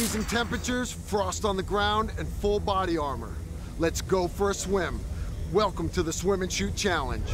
Freezing temperatures, frost on the ground, and full body armor. Let's go for a swim. Welcome to the Swim and Shoot Challenge.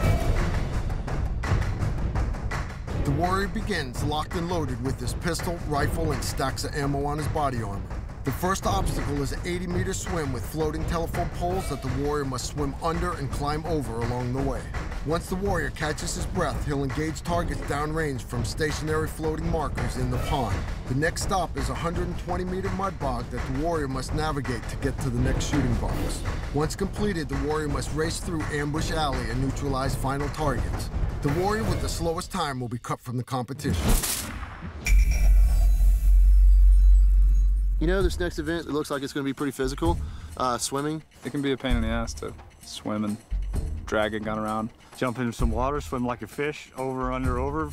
The warrior begins locked and loaded with his pistol, rifle, and stacks of ammo on his body armor. The first obstacle is an 80-meter swim with floating telephone poles that the warrior must swim under and climb over along the way. Once the warrior catches his breath, he'll engage targets downrange from stationary floating markers in the pond. The next stop is a 120-meter mud bog that the warrior must navigate to get to the next shooting box. Once completed, the warrior must race through Ambush Alley and neutralize final targets. The warrior with the slowest time will be cut from the competition. You know, this next event, it looks like it's going to be pretty physical. Swimming. It can be a pain in the ass to swim and drag a gun around. Jump into some water, swim like a fish, over, under, over,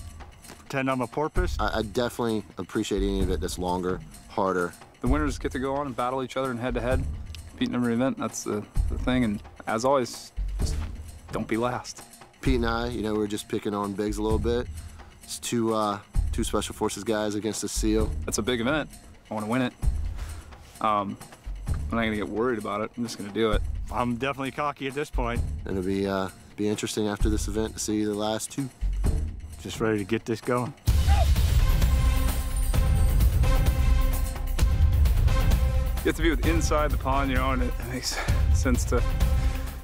pretend I'm a porpoise. I definitely appreciate any of it that's longer, harder. The winners get to go on and battle each other in head-to-head, compete in every event. That's the thing, and as always, just don't be last. Pete and I, you know, we're just picking on Biggs a little bit. It's two Special Forces guys against a SEAL. It's a big event. I want to win it. I'm not gonna get worried about it. I'm just gonna do it. I'm definitely cocky at this point. It'll be interesting after this event to see the last two. Just ready to get this going. You have to be inside the pond, you know, and it makes sense to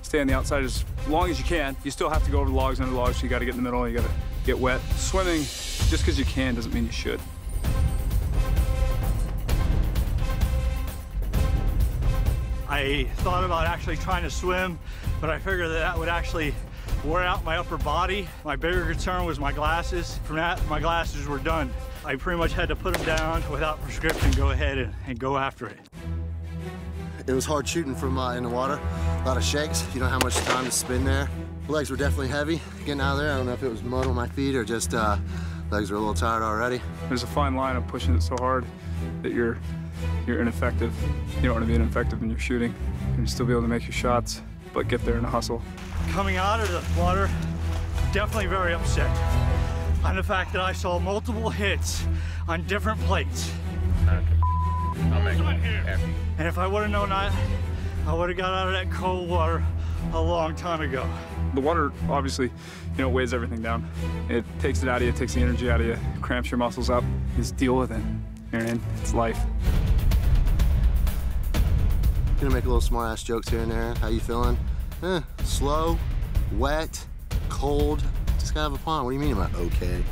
stay on the outside as long as you can. You still have to go over the logs, under the logs, so you gotta get in the middle, you gotta get wet. Swimming, just because you can doesn't mean you should. I thought about actually trying to swim, but I figured that would actually wear out my upper body. My bigger concern was my glasses. From that, my glasses were done. I pretty much had to put them down without prescription, go ahead and go after it. It was hard shooting from in the water. A lot of shakes. You don't have much time to spin there. The legs were definitely heavy getting out of there. I don't know if it was mud on my feet or just legs were a little tired already. There's a fine line of pushing it so hard that you're ineffective. You don't want to be ineffective when you're shooting. You still be able to make your shots, but get there in a hustle. Coming out of the water, definitely very upset on the fact that I saw multiple hits on different plates. I'll make it happy. And if I would have known that, I would have got out of that cold water a long time ago. The water, obviously, you know, weighs everything down. It takes it out of you, it takes the energy out of you, cramps your muscles up. You just deal with it. You're in, it's life. Gonna make a little smart-ass jokes here and there. How you feeling? Slow, wet, cold. Just gotta have a pond. What do you mean about okay?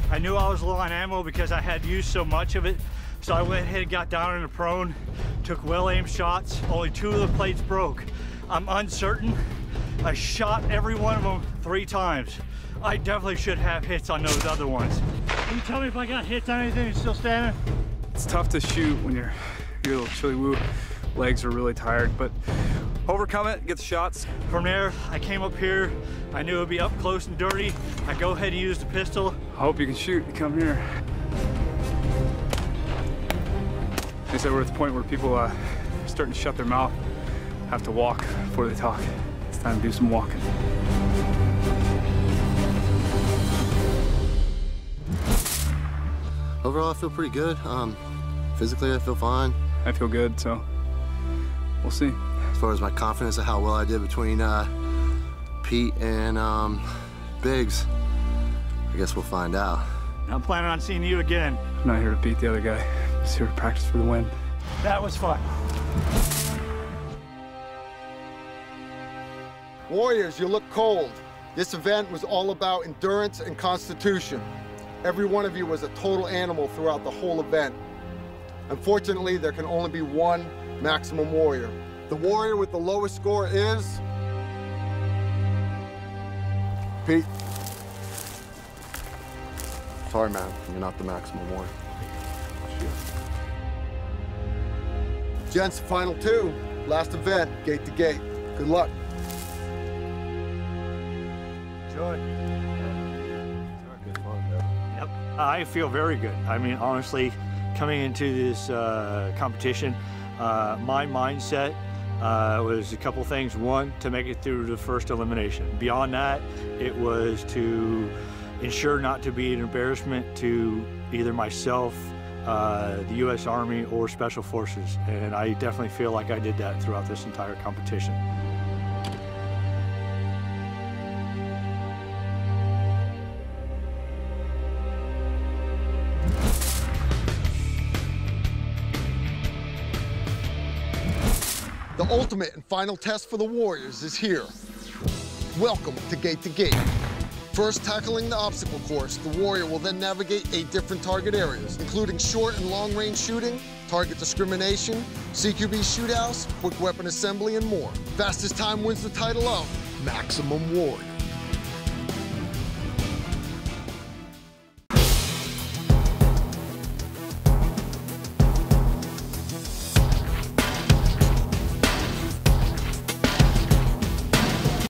I knew I was low on ammo because I had used so much of it. So I went ahead and got down in the prone, took well-aimed shots. Only 2 of the plates broke. I'm uncertain. I shot every one of them 3 times. I definitely should have hits on those other ones. Can you tell me if I got hits on anything and still standing? It's tough to shoot when you're a little chilly woo. Legs are really tired, but overcome it, get the shots. From there, I came up here. I knew it would be up close and dirty. I go ahead and use the pistol. I hope you can shoot. You come here. They said we're at the point where people are starting to shut their mouth, have to walk before they talk. It's time to do some walking. Overall, I feel pretty good. Physically, I feel fine. I feel good, so we'll see. As far as my confidence of how well I did between Pete and Biggs, I guess we'll find out. I'm planning on seeing you again. I'm not here to beat the other guy. I'm just here to practice for the win. That was fun. Warriors, you look cold. This event was all about endurance and constitution. Every one of you was a total animal throughout the whole event. Unfortunately, there can only be one maximum warrior. The warrior with the lowest score is Pete. Sorry, man, you're not the maximum warrior. Gents, final 2, last event, gate to gate. Good luck. Enjoy. Yep, I feel very good. I mean, honestly, coming into this competition, my mindset was a couple things. One, to make it through the first elimination. Beyond that, it was to ensure not to be an embarrassment to either myself the U.S. Army or Special Forces, and I definitely feel like I did that throughout this entire competition. The ultimate and final test for the Warriors is here. Welcome to Gate to Gate. First tackling the obstacle course, the Warrior will then navigate 8 different target areas, including short and long range shooting, target discrimination, CQB shootouts, quick weapon assembly, and more. Fastest time wins the title of Maximum Warrior.